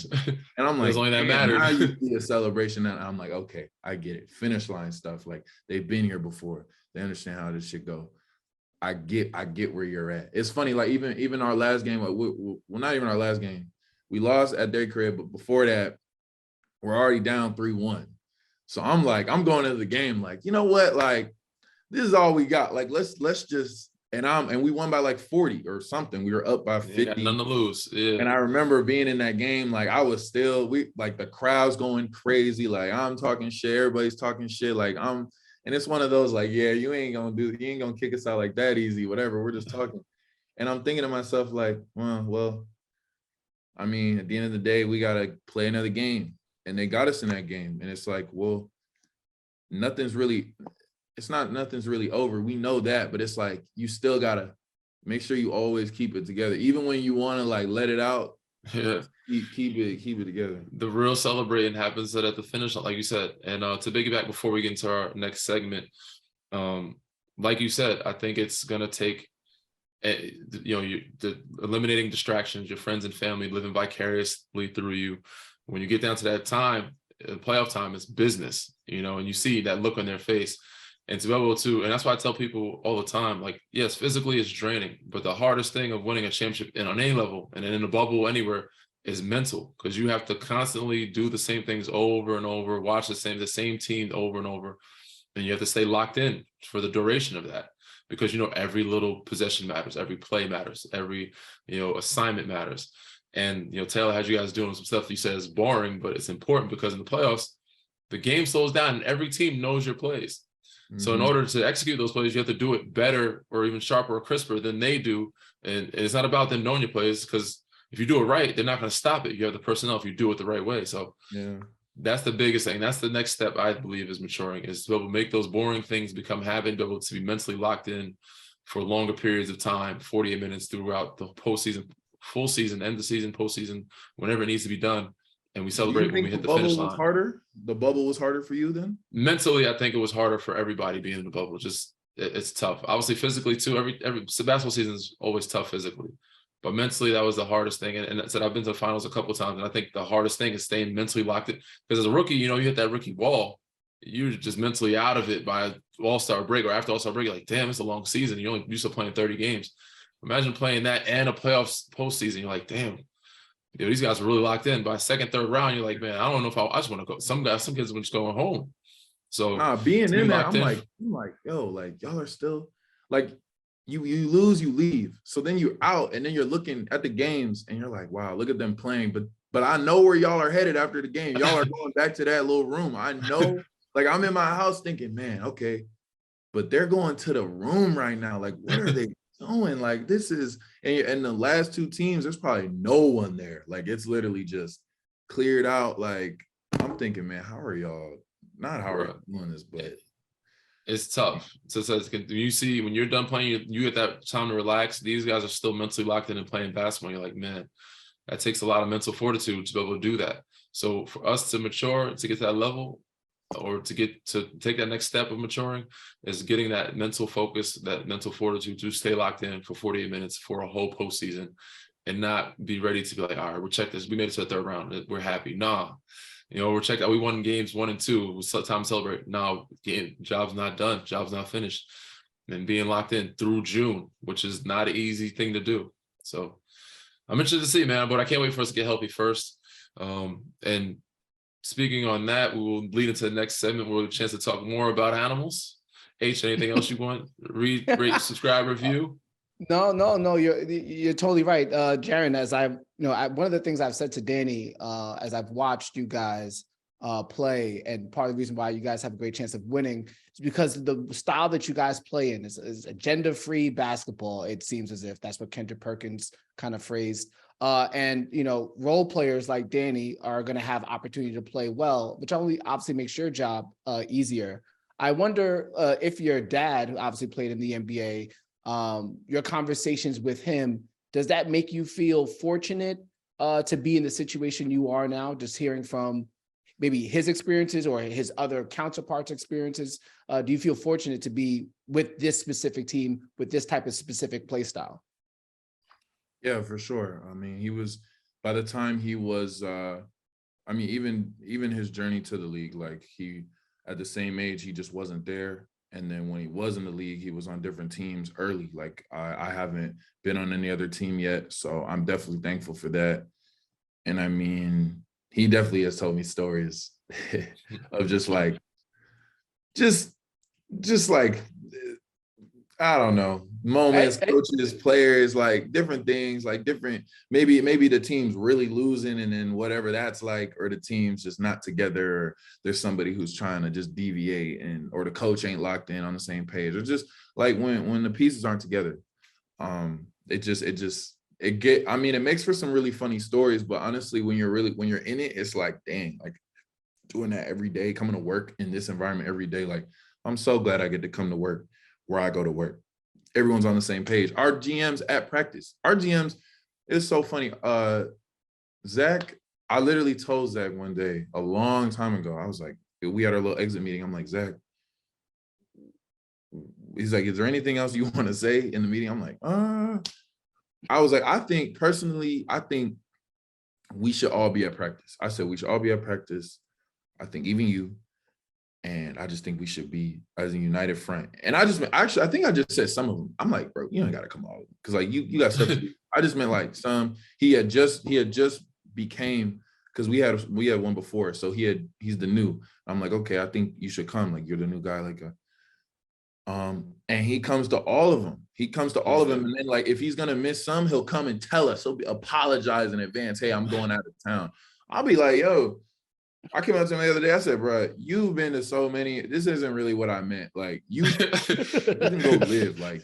And I'm like, only that mattered. Now you see a celebration, and I'm like, okay, I get it. Finish line stuff. Like, they've been here before. They understand how this shit go. I get where you're at. It's funny, like, even our last game, like, well, not even our last game. We lost at their crib, but before that, we're already down 3-1. So I'm like, I'm going into the game like, you know what? Like, this is all we got. Like, let's just, and we won by like 40 or something. We were up by 50. Got nothing to lose. Yeah. And I remember being in that game, like, I was still, like, the crowd's going crazy. Like, I'm talking shit, everybody's talking shit. Like, and it's one of those, like, yeah, you ain't gonna kick us out like that easy, whatever. We're just talking. And I'm thinking to myself, like, well, I mean, at the end of the day, we gotta play another game. And they got us in that game. And it's like, well, nothing's really over. We know that, but it's like, you still gotta make sure you always keep it together. Even when you want to, like, let it out, keep it together. The real celebrating happens at the finish, like you said. And to piggyback before we get into our next segment, like you said, I think it's gonna take, eliminating distractions, your friends and family living vicariously through you. When you get down to that time, playoff time, is business, and you see that look on their face. And to be able to, and that's why I tell people all the time, like, yes, physically it's draining, but the hardest thing of winning a championship on any level and in a bubble anywhere is mental, because you have to constantly do the same things over and over, watch the same team over and over. And you have to stay locked in for the duration of that, because, every little possession matters, every play matters, every, assignment matters. And, Taylor had you guys doing some stuff you said is boring, but it's important, because in the playoffs, the game slows down and every team knows your plays. Mm-hmm. So in order to execute those plays, you have to do it better or even sharper or crisper than they do. And it's not about them knowing your plays, because if you do it right, they're not going to stop it. You have the personnel if you do it the right way. So that's the biggest thing. That's the next step, I believe, is maturing, is to be able to make those boring things become habit, be able to be mentally locked in for longer periods of time, 48 minutes throughout the postseason, full season, end of season, postseason, whenever it needs to be done. And we celebrate when we hit the finish line. The bubble was harder for you then? Mentally, I think it was harder for everybody being in the bubble. Just, it's tough. Obviously, physically too. Every basketball season is always tough physically, but mentally, that was the hardest thing. And I said, I've been to the finals a couple of times, and I think the hardest thing is staying mentally locked in. Because as a rookie, you hit that rookie wall, you're just mentally out of it by All-Star break or after All-Star break. You're like, damn, it's a long season. You're only used to playing 30 games. Imagine playing that and a playoffs postseason. You're like, damn, these guys are really locked in. By second, third round, you're like, man, I don't know if I just want to go. Some kids are just going home. So being in there, I'm like, yo, like y'all are still like you lose, you leave. So then you're out, and then you're looking at the games, and you're like, wow, look at them playing. But I know where y'all are headed after the game. Y'all are going back to that little room. I know, like I'm in my house thinking, man, okay, but they're going to the room right now. Like, what are they doing? Like, this is, and the last two teams, there's probably no one there. Like, it's literally just cleared out. Like, I'm thinking, man, how are y'all? Not how are you doing this, but it's tough. So you see, when you're done playing, you get that time to relax. These guys are still mentally locked in and playing basketball. You're like, man, that takes a lot of mental fortitude to be able to do that. So for us to mature, to get to that level, or to take that next step of maturing, is getting that mental focus, that mental fortitude to stay locked in for 48 minutes for a whole postseason, and not be ready to be like, all right, we'll check this. We made it to the third round. We're happy. Nah. We're checked out. We won games 1 and 2. It was time to celebrate. No, job's not done. Job's not finished. And being locked in through June, which is not an easy thing to do. So I'm interested to see, man, but I can't wait for us to get healthy first. And speaking on that, we will lead into the next segment where we'll have a chance to talk more about animals. H, anything else you want? Read, rate, subscribe, review? No, you're totally right. Jaren, as one of the things I've said to Danny, as I've watched you guys play, and part of the reason why you guys have a great chance of winning is because the style that you guys play in is agenda-free basketball. It seems as if that's what Kendrick Perkins kind of phrased. And role players like Danny are going to have opportunity to play well, which only obviously makes your job easier. I wonder if your dad, who obviously played in the NBA, your conversations with him, does that make you feel fortunate to be in the situation you are now, just hearing from maybe his experiences or his other counterparts' experiences? Do you feel fortunate to be with this specific team with this type of specific play style? Yeah, for sure. I mean, by the time he was, even his journey to the league, like at the same age, he just wasn't there. And then when he was in the league, he was on different teams early. Like I haven't been on any other team yet. So I'm definitely thankful for that. And I mean, he definitely has told me stories of just like, I don't know, moments, coaches, players, like different things, like different, maybe the team's really losing and then whatever that's like, or the team's just not together, or there's somebody who's trying to just deviate, or the coach ain't locked in on the same page, or just like when the pieces aren't together. It makes for some really funny stories, but honestly, when you're in it, it's like, dang, like doing that every day, coming to work in this environment every day. Like, I'm so glad I get to come to work where I go to work. Everyone's on the same page. Our GMs at practice. Our GMs, it's so funny. Zach, I literally told Zach one day a long time ago, I was like, we had our little exit meeting. I'm like, Zach, he's like, is there anything else you want to say in the meeting? I'm like, I was like, I think we should all be at practice. I said, we should all be at practice. I think even you. And I just think we should be as a united front. And I think I just said some of them. I'm like, bro, you ain't got to come all, because like you got stuff to do. I just meant like some. He had just became, because we had one before, so he's the new. I'm like, okay, I think you should come. Like, you're the new guy. Like, and he comes to all of them. And then like if he's gonna miss some, he'll come and tell us. He'll apologize in advance. Hey, I'm going out of town. I'll be like, yo. I came up to him the other day. I said, bro, you've been to so many. This isn't really what I meant. Like, you can go live. Like,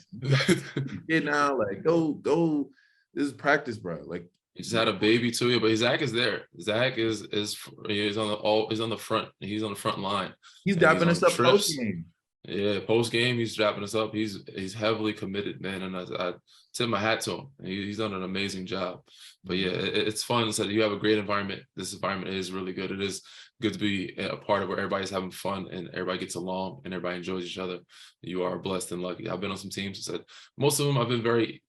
get now. Like, go. This is practice, bro. Like, he just had a baby too, but Zach is there. Zach is on the front. He's on the front line. He's dapping us up post game. Yeah, post game, he's dapping us up. He's heavily committed, man, and I tip my hat to him. He's done an amazing job. But yeah, it's fun. So you have a great environment. This environment is really good. It is good to be a part of where everybody's having fun and everybody gets along and everybody enjoys each other. You are blessed and lucky. I've been on some teams. Said most of them I've been very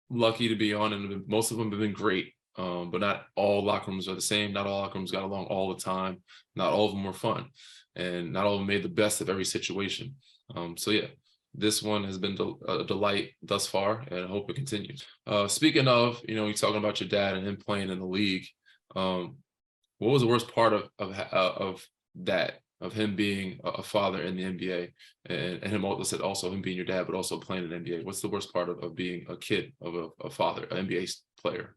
lucky to be on, and most of them have been great. But not all locker rooms are the same. Not all locker rooms got along all the time. Not all of them were fun, and not all of them made the best of every situation. So yeah, This one has been a delight thus far, and I hope it continues. Speaking of, you're talking about your dad and him playing in the league. What was the worst part of that, of him being a father in the NBA, and him also him being your dad, but also playing in the NBA? What's the worst part of being a kid of a father, an NBA player?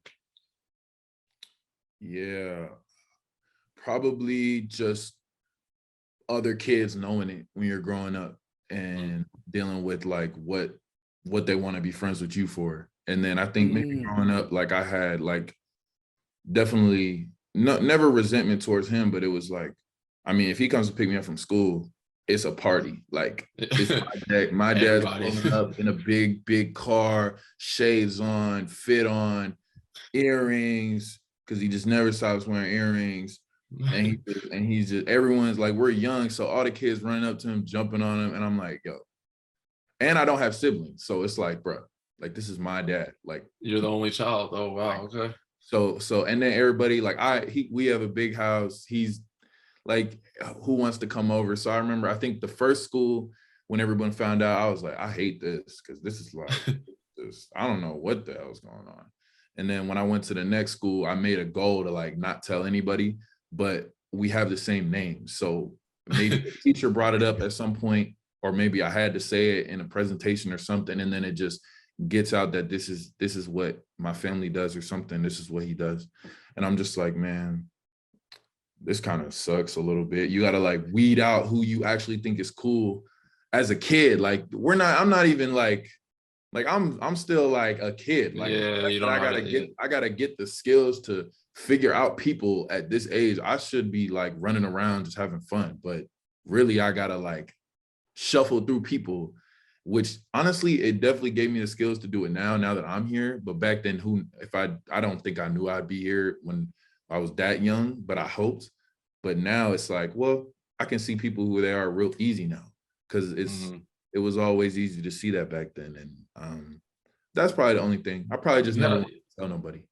Yeah, probably just other kids knowing it when you're growing up and dealing with like what they want to be friends with you for. And then I think maybe growing up, like I had like definitely never resentment towards him, but it was like, I mean, if he comes to pick me up from school, it's a party. Like it's my dad's pulling up in a big car, shades on, fit on, earrings, because he just never stops wearing earrings. And he's just, everyone's like, we're young, so all the kids running up to him, jumping on him, and I'm like, yo. And I don't have siblings, so it's like, bro, like this is my dad. Like you're the only child. Oh wow, okay. So and then everybody like we have a big house. He's like, who wants to come over? So I remember, I think the first school when everyone found out, I was like, I hate this because this is like, I don't know what the hell's going on. And then when I went to the next school, I made a goal to like not tell anybody, but we have the same name. So maybe the teacher brought it up at some point, or maybe I had to say it in a presentation or something. And then it just gets out that this is what my family does or something. This is what he does. And I'm just like, man, this kind of sucks a little bit. You got to like weed out who you actually think is cool as a kid. Like I'm not even like I'm still like a kid. Like, yeah, you don't I gotta get the skills to figure out people at this age. I should be like running around just having fun, but really I gotta like shuffle through people, which honestly, it definitely gave me the skills to do it now that I'm here. But back then, I don't think I knew I'd be here when I was that young, but I hoped. But now it's like, well, I can see people who they are real easy now, because it was always easy to see that back then. And that's probably the only thing. I probably just never want to tell nobody.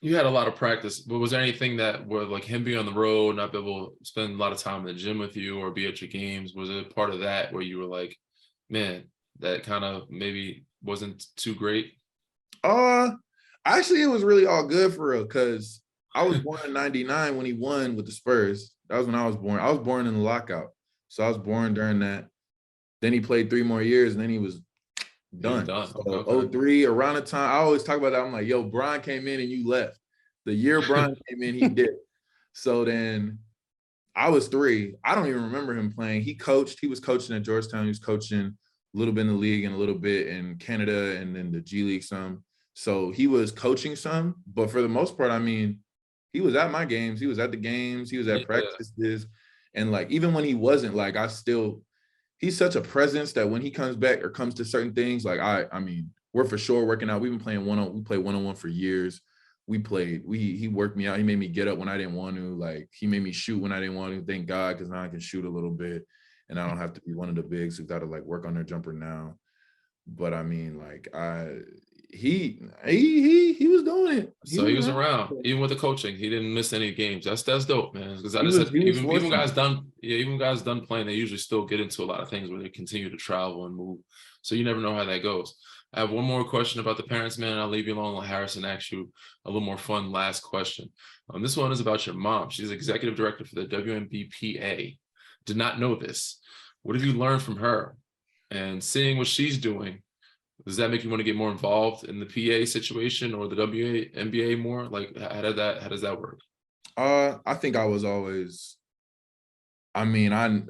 You had a lot of practice, but was there anything that were like him being on the road, not be able to spend a lot of time in the gym with you or be at your games? Was it part of that where you were like, man, that kind of maybe wasn't too great? Actually, it was really all good for real, because I was born in '99 when he won with the Spurs. That was when I was born. I was born in the lockout. So I was born during that. Then he played 3 more years, and then he was done. So, okay. 03, around the time, I always talk about that. I'm like, yo, Brian came in and you left. The year Brian came in, he did. So then I was 3. I don't even remember him playing. He was coaching at Georgetown. He was coaching a little bit in the league and a little bit in Canada and then the G League some. So he was coaching some, but for the most part, I mean, he was at my games. He was at the games. He was at practices. And like, even when he wasn't, like, he's such a presence that when he comes back or comes to certain things, like I mean, we're for sure working out. We've been playing we played one-on-one for years. He worked me out. He made me get up when I didn't want to. Like, he made me shoot when I didn't want to. Thank God, because now I can shoot a little bit and I don't have to be one of the bigs who got to like work on their jumper now. But I mean, like, he was doing it. He was around, even with the coaching. He didn't miss any games. That's dope, man. Because I just said, even guys done playing, they usually still get into a lot of things where they continue to travel and move. So you never know how that goes. I have one more question about the parents, man. I'll leave you alone. Let Harrison ask you a little more fun last question. This one is about your mom. She's executive director for the WNBPA. Did not know this. What have you learned from her? And seeing what she's doing, does that make you want to get more involved in the PA situation or the WNBA more? Like, how does that work? I think I was always, I mean, a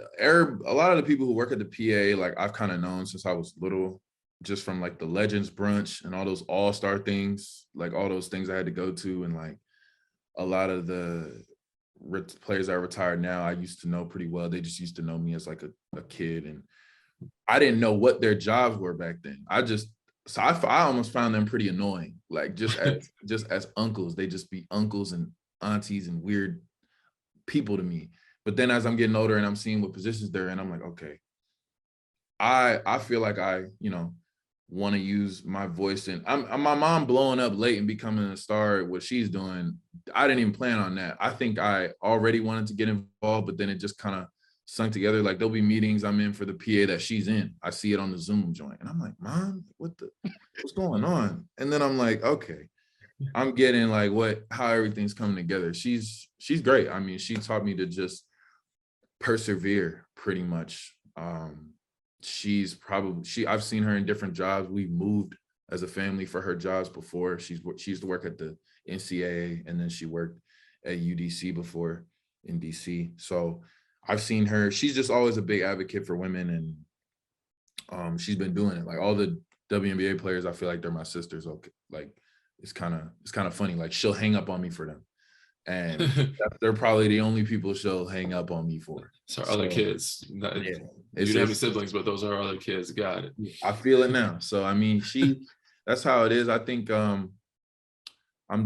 lot of the people who work at the PA, like, I've kind of known since I was little, just from like the Legends Brunch and all those all-star things, like all those things I had to go to. And like a lot of the players that are retired now, I used to know pretty well. They just used to know me as like a kid, and I didn't know what their jobs were back then. I almost found them pretty annoying. Like, just as uncles, they just be uncles and aunties and weird people to me. But then as I'm getting older and I'm seeing what positions they're in, I'm like, okay, I feel like I, want to use my voice. And my mom blowing up late and becoming a star, what she's doing, I didn't even plan on that. I think I already wanted to get involved, but then it just kind of sung together. Like there'll be meetings I'm in for the PA that she's in. I see it on the Zoom joint, and I'm like, Mom, what's going on? And then I'm like, okay, I'm getting like how everything's coming together. She's great. I mean, she taught me to just persevere pretty much. I've seen her in different jobs. We've moved as a family for her jobs before. She used to work at the NCAA, and then she worked at UDC before in DC. So I've seen her. She's just always a big advocate for women, and she's been doing it. Like all the WNBA players, I feel like they're my sisters. Okay, like it's kind of funny. Like she'll hang up on me for them, and they're probably the only people she'll hang up on me for. It's our other kids. Yeah, you don't have any siblings, but those are our other kids. Got it. I feel it now. So I mean, that's how it is. I think I'm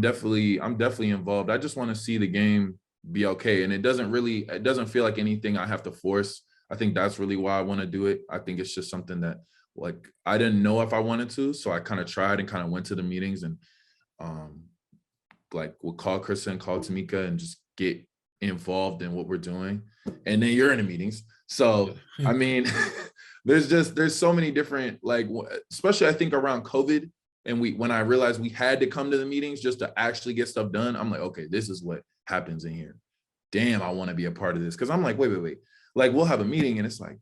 definitely involved. I just want to see the game be okay, and it doesn't feel like anything I have to force. I think that's really why I want to do it. I think it's just something that like I didn't know if I wanted to, so I kind of tried and kind of went to the meetings and like we'll call Krista and call Tamika and just get involved in what we're doing. And then you're in the meetings. So, I mean, there's so many different, like, especially I think around COVID. And when I realized we had to come to the meetings just to actually get stuff done, I'm like, okay, this is what happens in here. Damn, I want to be a part of this. Cause I'm like, wait. Like we'll have a meeting and it's like,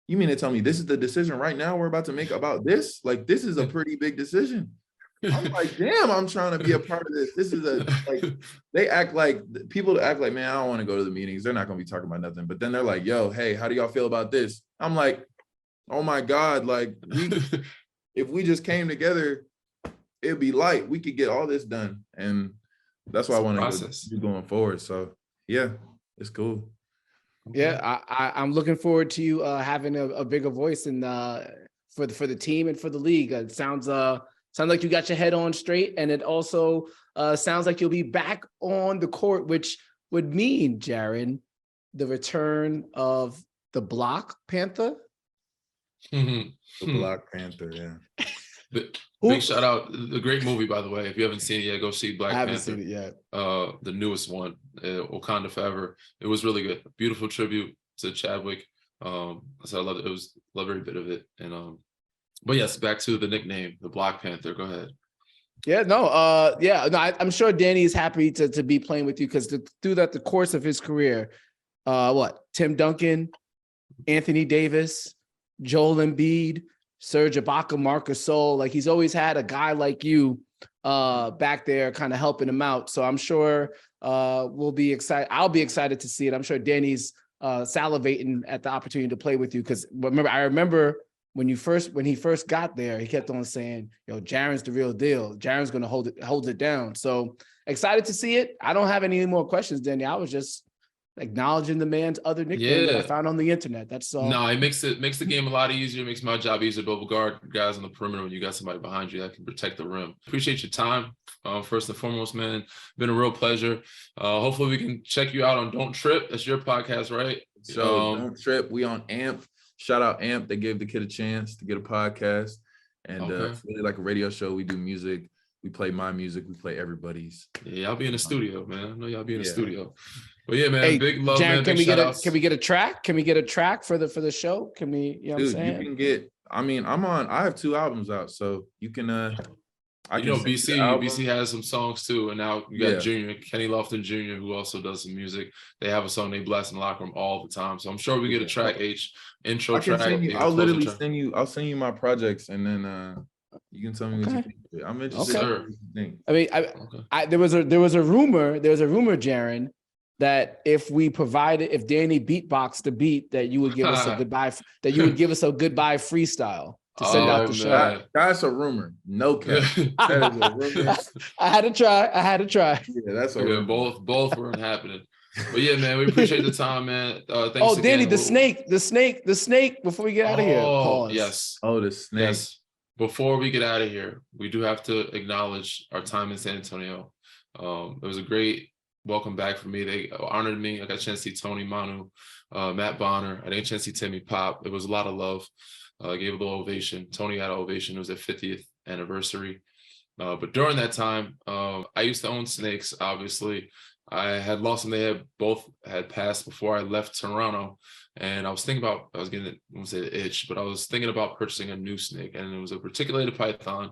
you mean to tell me this is the decision right now we're about to make about this? Like, this is a pretty big decision. I'm like, damn, I'm trying to be a part of this. This is people act like, man, I don't want to go to the meetings. They're not going to be talking about nothing. But then they're like, yo, hey, how do y'all feel about this? I'm like, oh my God, like if we just came together, it'd be light. We could get all this done. And that's why I want to do going forward. So yeah, it's cool. Yeah, I'm looking forward to you having a bigger voice in for the team and for the league. It sounds like you got your head on straight, and it also sounds like you'll be back on the court, which would mean, Jaren, the return of the Black Panther. The Black Panther, yeah. Big shout out, the great movie, by the way. If you haven't seen it yet, go see Black Panther. I haven't seen it yet. The newest one, Wakanda Forever. It was really good. Beautiful tribute to Chadwick. So I loved it. Loved every bit of it. And but yes, back to the nickname, the Black Panther. Go ahead. Yeah, no, I'm sure Danny is happy to be playing with you because through the course of his career, Tim Duncan, Anthony Davis, Joel Embiid, Serge Ibaka, Marc Gasol, like he's always had a guy like you back there kind of helping him out. So I'm sure we'll be excited. I'll be excited to see it. I'm sure Danny's salivating at the opportunity to play with you because I remember when he first got there, he kept on saying, yo, Jaren's the real deal. Jaren's going to hold it down. So excited to see it. I don't have any more questions, Danny. I was just acknowledging the man's other nickname that I found on the internet. That's all. No, it makes the game a lot easier. It makes my job easier. But guard guys on the perimeter when you got somebody behind you that can protect the rim. Appreciate your time. First and foremost, man, been a real pleasure. Hopefully we can check you out on Don't Trip. That's your podcast, right? So Don't Trip. We on AMP. Shout out AMP. They gave the kid a chance to get a podcast. And it's really like a radio show. We do music. We play my music. We play everybody's. Yeah, y'all be in the studio, man. I know y'all be in the studio. But yeah, man, big love, Jaren, man. Can we get a track? Can we get a track for the show? Can we, you know what I'm saying? You can get, I have 2 albums out, so you can BC has some songs too, and now you got Junior, Kenny Lofton Jr., who also does some music. They have a song they blast in the locker room all the time. So I'm sure we get a track, intro track. I'll literally send you my projects, and then you can tell me what you think. I'm interested. Okay. I mean, there was a rumor, Jaren, that if Danny beatboxed the beat, that you would give us a goodbye, goodbye freestyle to send out the show. That's a rumor. No cap. That is a rumor. I had to try. Yeah, that's a rumor. Both weren't happening. But yeah, man, we appreciate the time, man. Thanks again. Danny, the snake. Before we get out of here. Pause. Yes. Oh, the snake. Yes. Before we get out of here, we do have to acknowledge our time in San Antonio. It was a great welcome back for me. They honored me. I got a chance to see Tony, Manu, Matt Bonner. I didn't get a chance to see Timmy Pop. It was a lot of love. I gave a little ovation. Tony had an ovation. It was their 50th anniversary. But during that time, I used to own snakes, obviously. I had lost and they both had passed before I left Toronto. And I was thinking about, I won't say the itch, but I was thinking about purchasing a new snake, and it was a reticulated python.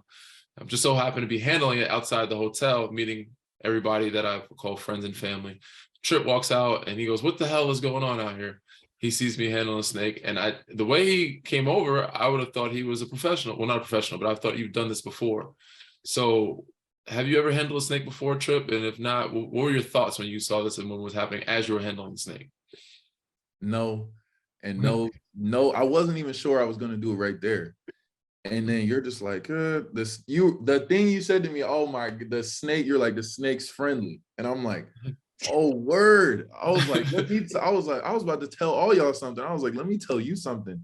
I'm just so happened to be handling it outside the hotel, meeting everybody that I call friends and family. Trip walks out and he goes, "What the hell is going on out here?" He sees me handling a snake, and the way he came over, I would have thought he was a professional. Well, not a professional, but I thought you've done this before. So have you ever handled a snake before, Trip? And if not, what were your thoughts when you saw this and what was happening as you were handling the snake? No, and no, I wasn't even sure I was gonna do it right there. And then you're just like, the thing you said to me, oh my, the snake, you're like, the snake's friendly. And I'm like, oh word. I was like, I was about to tell all y'all something. I was like, let me tell you something.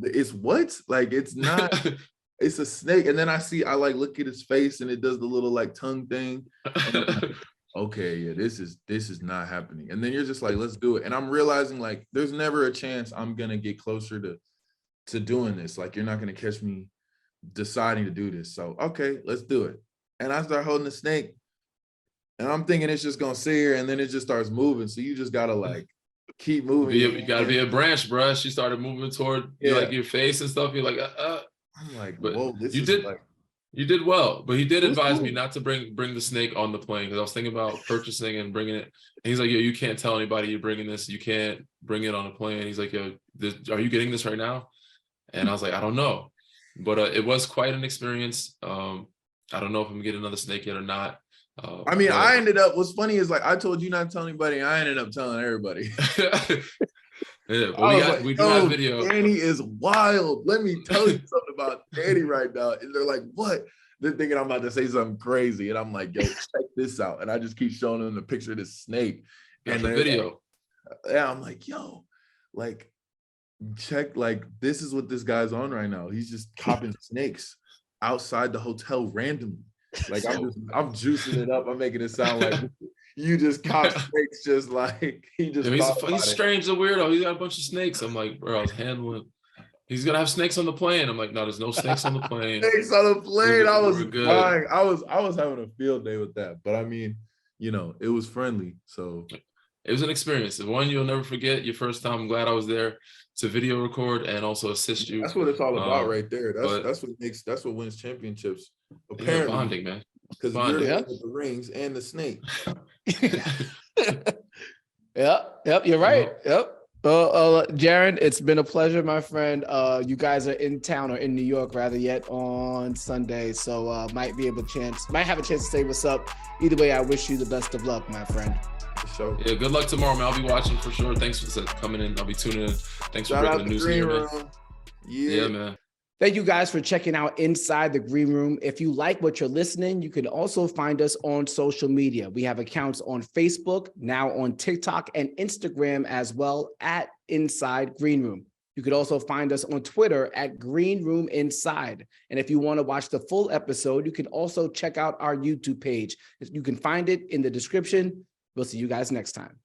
It's what? Like, it's not, it's a snake. And then I like look at his face and it does the little like tongue thing. Like, okay, yeah, this is not happening. And then you're just like, let's do it. And I'm realizing like there's never a chance I'm gonna get closer to doing this. Like, you're not gonna catch me deciding to do this. So okay, let's do it. And I start holding the snake and I'm thinking it's just gonna sit here, and then it just starts moving. So you just gotta like keep moving. You gotta be a branch, bro. She started moving toward like your face and stuff. You're like, I'm like, but whoa, you did well, but he did advise me cool. not to bring the snake on the plane, because I was thinking about purchasing and bringing it. And he's like, "Yo, you can't tell anybody you're bringing this. You can't bring it on a plane." He's like, "Yo, are you getting this right now?" And I was like, "I don't know," but it was quite an experience. I don't know if I'm getting another snake yet or not. I mean, I ended up. What's funny is like I told you not to tell anybody. I ended up telling everybody. Yeah, but we do have video. Danny is wild. Let me tell you something about Danny right now. And they're like, what? They're thinking I'm about to say something crazy. And I'm like, yo, check this out. And I just keep showing them the picture of this snake. And the video. Like, yeah, I'm like, yo, like, check, like, this is what this guy's on right now. He's just copping snakes outside the hotel randomly. Like, I'm juicing it up. I'm making it sound like you just caught snakes, just like he's strange and weirdo. He's got a bunch of snakes. I'm like, bro, I was handling. He's gonna have snakes on the plane. I'm like, no, there's no snakes on the plane. Snakes on the plane. I was crying. I was having a field day with that. But I mean, you know, it was friendly. So it was an experience. One you'll never forget. Your first time. I'm glad I was there to video record and also assist you. That's what it's all about right there. That's what wins championships. Apparently, bonding, man. Because you're with the rings and the snake. Yep, you're right. Yep. Jaren, it's been a pleasure, my friend. You guys are in town, or in New York rather, yet on Sunday, so might have a chance to say what's up. Either way, I wish you the best of luck, my friend. For sure. Yeah, good luck tomorrow, man. I'll be watching for sure. Thanks for coming in. I'll be tuning in. Thanks for breaking the news here, man. Yeah, man. Thank you guys for checking out Inside the Green Room. If you like what you're listening, you can also find us on social media. We have accounts on Facebook, now on TikTok and Instagram as well, at Inside Green Room. You could also find us on Twitter at Green Room Inside. And if you want to watch the full episode, you can also check out our YouTube page. You can find it in the description. We'll see you guys next time.